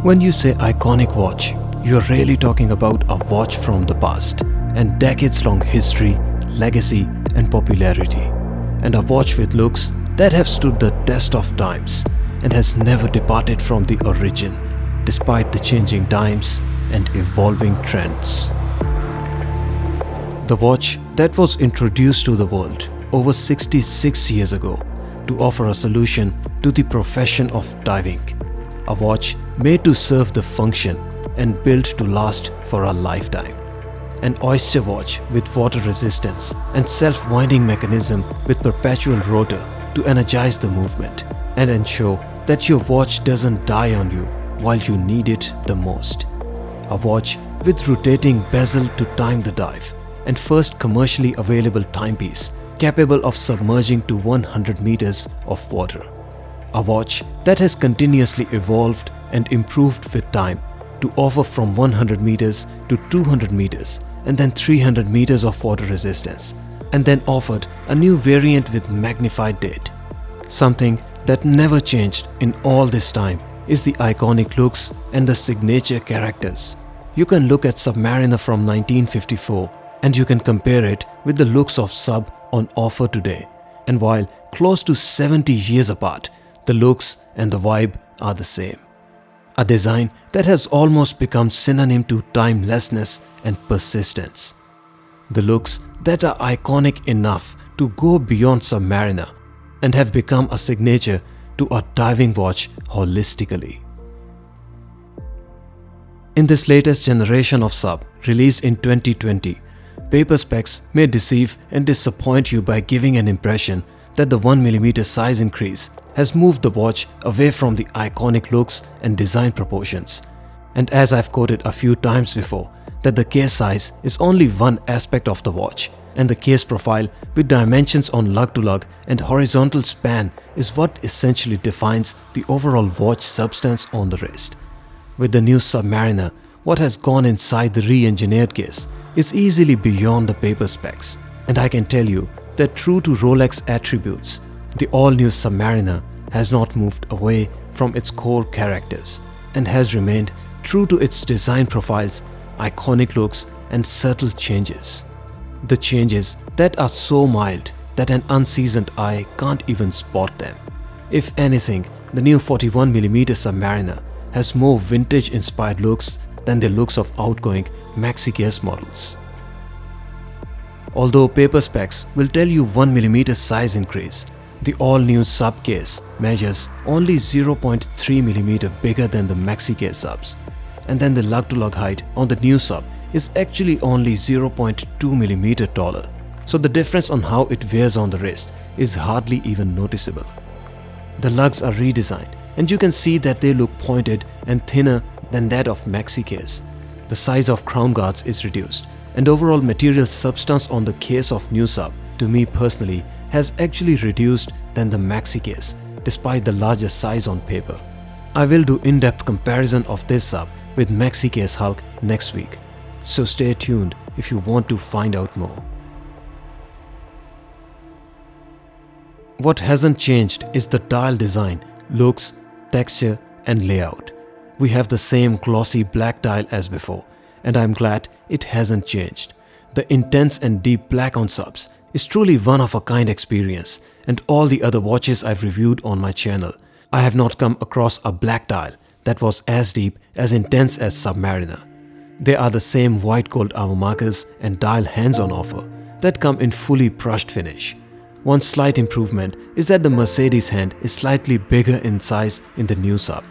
When you say iconic watch, you're really talking about a watch from the past and decades-long history, legacy and popularity, and a watch with looks that have stood the test of times and has never departed from the origin, despite the changing times and evolving trends. The watch that was introduced to the world over 66 years ago to offer a solution to the profession of diving. A watch made to serve the function and built to last for a lifetime. An oyster watch with water resistance and self-winding mechanism with perpetual rotor to energize the movement and ensure that your watch doesn't die on you while you need it the most. A watch with rotating bezel to time the dive and first commercially available timepiece capable of submerging to 100 meters of water. A watch that has continuously evolved and improved with time to offer from 100 meters to 200 meters and then 300 meters of water resistance, and then offered a new variant with magnified date. Something that never changed in all this time is the iconic looks and the signature characters. You can look at Submariner from 1954 and you can compare it with the looks of Sub on offer today. And while close to 70 years apart, the looks and the vibe are the same. A design that has almost become synonym to timelessness and persistence. The looks that are iconic enough to go beyond Submariner and have become a signature to a diving watch holistically. In this latest generation of Sub, released in 2020, paper specs may deceive and disappoint you by giving an impression that the 1mm size increase has moved the watch away from the iconic looks and design proportions. And as I've quoted a few times before, that the case size is only one aspect of the watch, and the case profile with dimensions on lug to lug and horizontal span is what essentially defines the overall watch substance on the wrist. With the new Submariner, what has gone inside the re-engineered case is easily beyond the paper specs, and I can tell you that true to Rolex attributes, the all-new Submariner has not moved away from its core characters and has remained true to its design profiles, iconic looks and subtle changes. The changes that are so mild that an unseasoned eye can't even spot them. If anything, the new 41mm Submariner has more vintage-inspired looks than the looks of outgoing maxi case models. Although paper specs will tell you 1mm size increase, the all-new Sub case measures only 0.3mm bigger than the maxi case Subs, and then the lug-to-lug height on the new Sub is actually only 0.2mm taller, so the difference on how it wears on the wrist is hardly even noticeable. The lugs are redesigned and you can see that they look pointed and thinner than that of maxi case. The size of crown guards is reduced, and overall material substance on the case of new Sub, to me personally, has actually reduced than the maxi case, despite the larger size on paper. I will do in-depth comparison of this Sub with maxi case Hulk next week, so stay tuned if you want to find out more. What hasn't changed is the dial design, looks, texture and layout. We have the same glossy black dial as before, and I'm glad it hasn't changed. The intense and deep black on Subs is truly one of a kind experience, and all the other watches I've reviewed on my channel, I have not come across a black dial that was as deep, as intense as Submariner. They are the same white gold hour markers and dial hands on offer that come in fully brushed finish. One slight improvement is that the Mercedes hand is slightly bigger in size in the new Sub.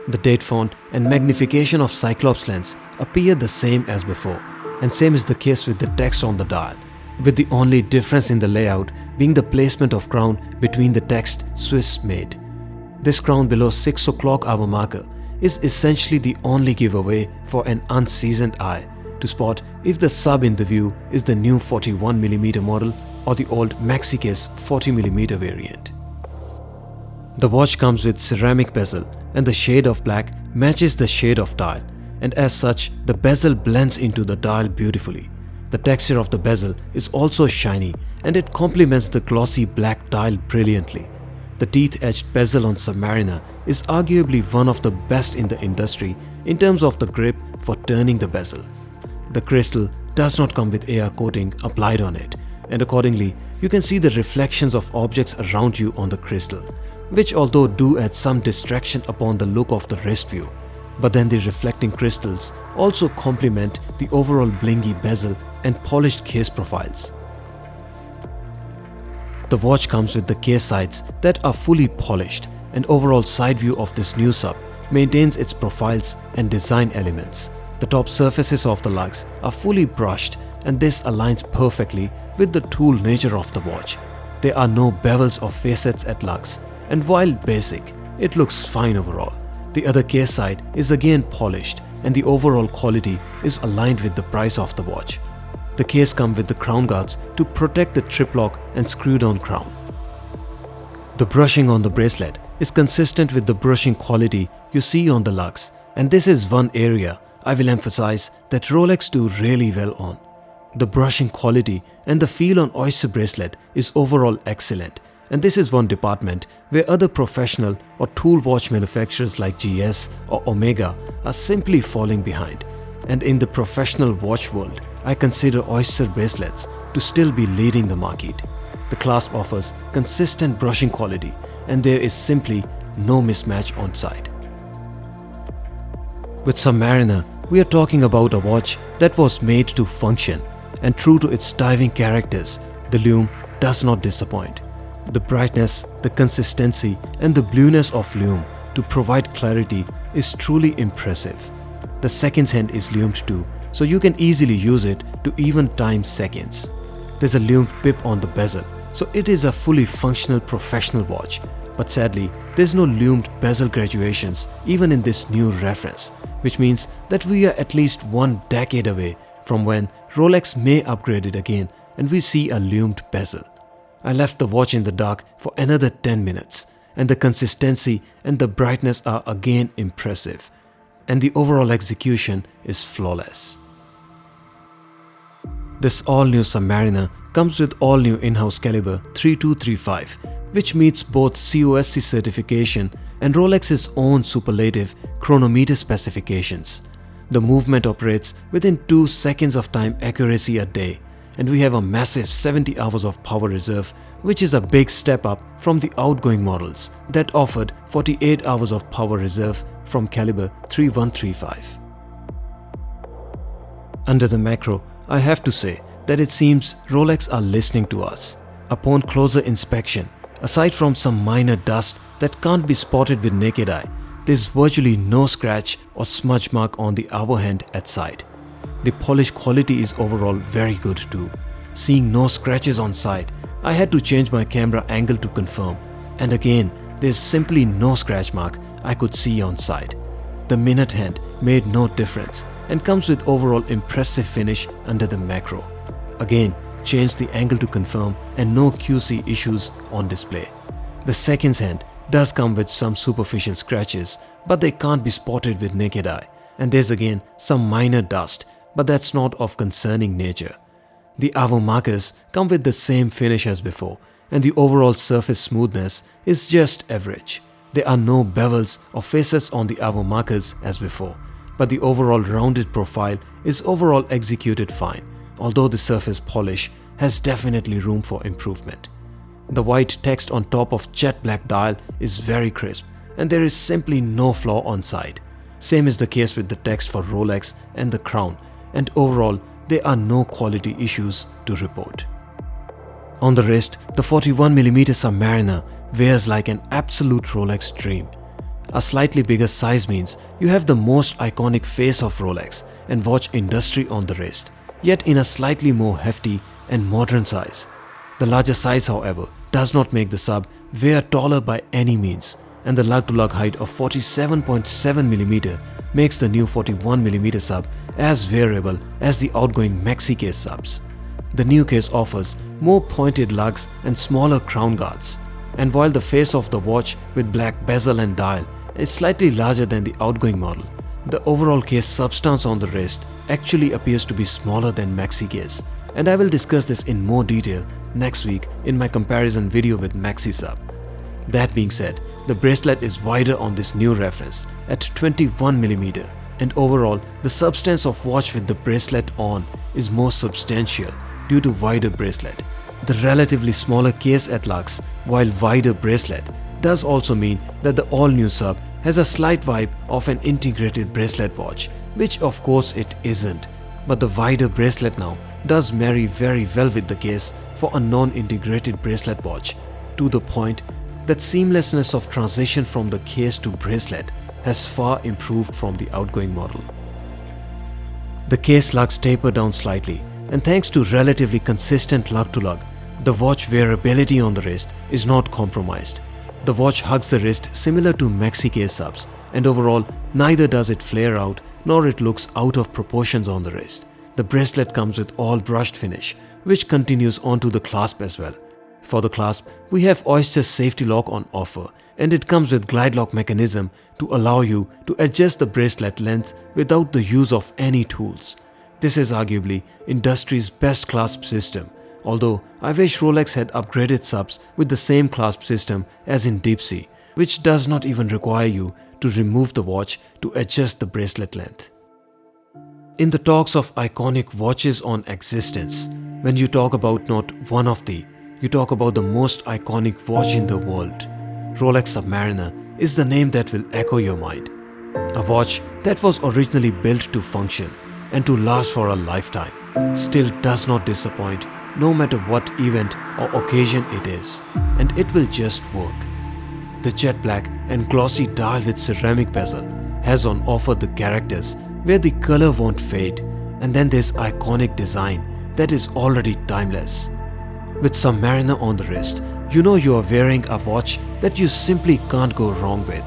The date font and magnification of Cyclops lens appear the same as before, and same is the case with the text on the dial, with the only difference in the layout being the placement of crown between the text Swiss made. This crown below 6 o'clock hour marker is essentially the only giveaway for an unseasoned eye to spot if the Sub in the view is the new 41mm model or the old maxi case 40mm variant. The watch comes with ceramic bezel and the shade of black matches the shade of dial, and as such the bezel blends into the dial beautifully. The texture of the bezel is also shiny and it complements the glossy black dial brilliantly. The teeth-etched bezel on Submariner is arguably one of the best in the industry in terms of the grip for turning the bezel. The crystal does not come with AR coating applied on it, and accordingly, you can see the reflections of objects around you on the crystal, which although do add some distraction upon the look of the wrist view, but then the reflecting crystals also complement the overall blingy bezel and polished case profiles. The watch comes with the case sides that are fully polished, and overall side view of this new sub maintains its profiles and design elements. The top surfaces of the lugs are fully brushed, and this aligns perfectly with the tool nature of the watch. There are no bevels or facets at lugs, and while basic, it looks fine overall. The other case side is again polished, and the overall quality is aligned with the price of the watch. The case comes with the crown guards to protect the trip lock and screw-down crown. The brushing on the bracelet is consistent with the brushing quality you see on the lugs, and this is one area I will emphasize that Rolex do really well on. The brushing quality and the feel on Oyster bracelet is overall excellent, and this is one department where other professional or tool watch manufacturers like GS or Omega are simply falling behind. And in the professional watch world, I consider Oyster bracelets to still be leading the market. The Clasp offers consistent brushing quality, and there is simply no mismatch on side. With Submariner, we are talking about a watch that was made to function, and true to its diving characters, the lume does not disappoint. The brightness, the consistency, and the blueness of lume to provide clarity is truly impressive. The seconds hand is lumed too, so you can easily use it to even time seconds. There's a lumed pip on the bezel, so it is a fully functional professional watch. But sadly, there's no lumed bezel graduations even in this new reference, which means that we are at least 1 decade away from when Rolex may upgrade it again and we see a lumed bezel. I left the watch in the dark for another 10 minutes, and the consistency and the brightness are again impressive, and the overall execution is flawless. This all-new Submariner comes with all-new in-house caliber 3235, which meets both COSC certification and Rolex's own superlative chronometer specifications. The movement operates within 2 seconds of time accuracy a day, and we have a massive 70 hours of power reserve, which is a big step up from the outgoing models that offered 48 hours of power reserve from caliber 3135. Under the macro, I have to say that it seems Rolex are listening to us. Upon closer inspection, aside from some minor dust that can't be spotted with naked eye, there's virtually no scratch or smudge mark on the hour hand at side. The polish quality is overall very good too. Seeing no scratches on side, I had to change my camera angle to confirm, and again, there's simply no scratch mark I could see on side. The minute hand made no difference and comes with overall impressive finish under the macro. Again, change the angle to confirm and no QC issues on display. The seconds hand does come with some superficial scratches, but they can't be spotted with naked eye, and there's again some minor dust, but that's not of concerning nature. The hour markers come with the same finish as before, and the overall surface smoothness is just average. There are no bevels or facets on the hour markers as before, but the overall rounded profile is overall executed fine, although the surface polish has definitely room for improvement. The white text on top of jet black dial is very crisp, and there is simply no flaw on side. Same is the case with the text for Rolex and the crown, and overall there are no quality issues to report. On the wrist, the 41mm Submariner wears like an absolute Rolex dream. A slightly bigger size means you have the most iconic face of Rolex and watch industry on the wrist, yet in a slightly more hefty and modern size. The larger size, however, does not make the sub wear taller by any means, and the lug-to-lug height of 47.7mm makes the new 41mm sub as wearable as the outgoing maxi case subs. The new case offers more pointed lugs and smaller crown guards, and while the face of the watch with black bezel and dial is slightly larger than the outgoing model, the overall case substance on the wrist actually appears to be smaller than maxi case, and I will discuss this in more detail next week in my comparison video with maxi sub. That being said, the bracelet is wider on this new reference at 21mm, and overall the substance of watch with the bracelet on is more substantial due to wider bracelet. The relatively smaller case at lugs while wider bracelet does also mean that the all-new sub has a slight vibe of an integrated bracelet watch, which of course it isn't, but the wider bracelet now does marry very well with the case for a non-integrated bracelet watch, to the point that seamlessness of transition from the case to bracelet has far improved from the outgoing model. The case lugs taper down slightly, and thanks to relatively consistent lug-to-lug, the watch wearability on the wrist is not compromised. The watch hugs the wrist similar to maxi case subs, and overall neither does it flare out nor it looks out of proportions on the wrist. The bracelet comes with all brushed finish, which continues onto the clasp as well. For the clasp, we have Oyster Safety Lock on offer, and it comes with glide lock mechanism to allow you to adjust the bracelet length without the use of any tools. This is arguably industry's best clasp system, although I wish Rolex had upgraded subs with the same clasp system as in Deep Sea, which does not even require you to remove the watch to adjust the bracelet length. In the talks of iconic watches on existence, when you talk about not one of the, you talk about the most iconic watch in the world. Rolex Submariner is the name that will echo your mind. A watch that was originally built to function and to last for a lifetime, still does not disappoint no matter what event or occasion it is, and it will just work. The jet black and glossy dial with ceramic bezel has on offer the characters where the color won't fade, and then there's iconic design that is already timeless. With Submariner on the wrist, you know you are wearing a watch that you simply can't go wrong with.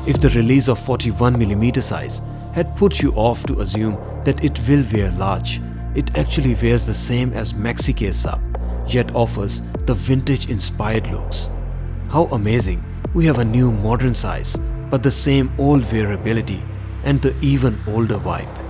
If the release of 41mm size had put you off to assume that it will wear large, it actually wears the same as maxi case sub, yet offers the vintage inspired looks. How amazing, we have a new modern size, but the same old wearability and the even older vibe.